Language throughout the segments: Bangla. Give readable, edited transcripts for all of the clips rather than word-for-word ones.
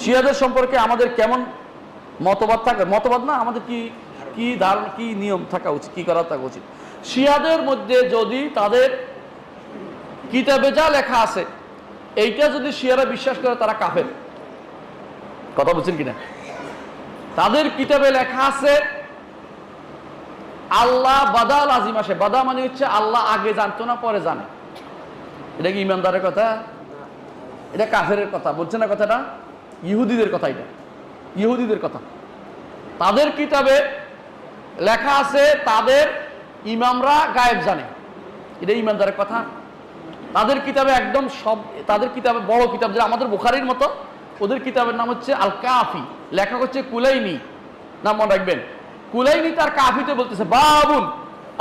শিয়াদের সম্পর্কে আমাদের কেমন মতবাদ থাকা, মতবাদ না, আমাদের কি কি ধারণা, কি নিয়ম থাকা উচিত, কি করা থাকা উচিত। শিয়াদের মধ্যে যদি তাদের কিতাবে যা লেখা আছে এইটা যদি শিয়ারা বিশ্বাস করে তারা কাফের। কথা বলছেন কিনা? তাদের কিতাবে লেখা আছে আল্লাহ বাদাল আজিম আসে। বাদা মানে হচ্ছে আল্লাহ আগে জানতো না পরে জানে। এটা কি ইমানদারের কথা? এটা কাফেরের কথা বলছে না কথাটা, ইহুদিদের কথা। এটা ইহুদিদের কথা। তাদের কিতাবে লেখা আছে তাদের ইমামরা গায়েব জানে। এটা ইমানদারের কথা। তাদের কিতাবে একদম সব, তাদের কিতাবে বড় কিতাব যেটা আমাদের বুখারীর মতো, ওদের কিতাবের নাম হচ্ছে আল কাফি, লেখা হচ্ছে কুলাইনি, নাম মনে রাখবেন। কুলাইনি তার কাফিতে বলতেছে বাবুন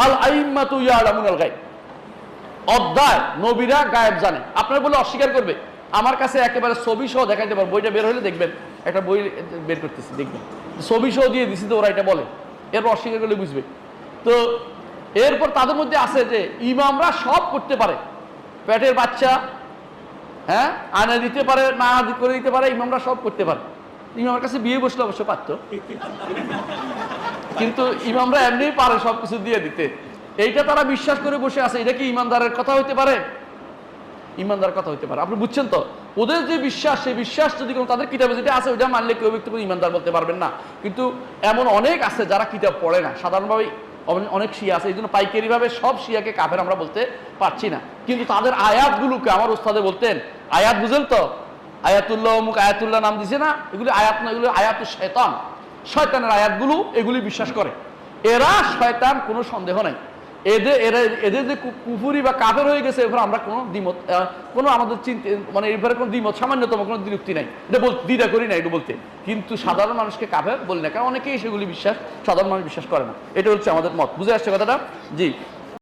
আল আইম্মাতু ইয়ালামুনাল গায়ব, অধ্যায় নবীরা গায়েব জানে। আপনারা বলে অস্বীকার করবে, আমার কাছে একেবারে ছবি সহ দেখাইতে পারবো। বইটা বের হলে দেখবেন, একটা বই বের করতেছি দেখবেন, ছবি সহ দিয়ে দিছি তো ওরা এটা বলে, এরপর অস্বীকার করলে বুঝবে। তো এরপর তাদের মধ্যে আছে যে ইমামরা সব করতে পারে, পেটের বাচ্চা হ্যাঁ আনা দিতে পারে, না করে দিতে পারে, ইমামরা সব করতে পারে। ইমামের কাছে বিয়ে বসলে অবশ্য পারতো, কিন্তু ইমামরা এমনিই পারে সবকিছু দিয়ে দিতে। এইটা তারা বিশ্বাস করে বসে আছে। এটা কি ইমানদারের কথা হইতে পারে? ইমানদার কথা হইতে পারে? আপনি বুঝছেন তো? ওদের যে বিশ্বাস, সেই বিশ্বাস যদি কোনো তাদের কিতাবে যেটা আছে ওইটা মানলে কেউ ব্যক্তি ইমানদার বলতে পারবেন না। কিন্তু এমন অনেক আছে যারা কিতাব পড়ে না, সাধারণভাবে অনেক শিয়া আছে, এই জন্য পাইকারিভাবে সব শিয়াকে কাফের আমরা বলতে পারছি না। কিন্তু তাদের আয়াতগুলোকে আমার ওস্তাদে বলতেন, আয়াত বুঝেন তো, আয়াতুল্লাহ অমুক আয়াতুল্লাহ নাম দিছে না, এগুলি আয়াত না, এগুলো আয়াতুল শয়তান, শয়তানের আয়াতগুলো, এগুলি বিশ্বাস করে। এরা শয়তান, কোনো সন্দেহ নাই। এদের যে কুফুরি বা কাফের হয়ে গেছে, এরপর আমরা কোনো দ্বিমত, কোনো আমাদের চিন্তা, মানে এরপরে কোনো দ্বিমত, সামান্যতম কোনো বিরক্তি নাই, এটা দ্বিধা করি না এটা বলতে। কিন্তু সাধারণ মানুষকে কাফের বলি না, কারণ অনেকেই সেগুলি বিশ্বাস, সাধারণ মানুষ বিশ্বাস করে না। এটা হচ্ছে আমাদের মত। বুঝে আসছে কথাটা? জি।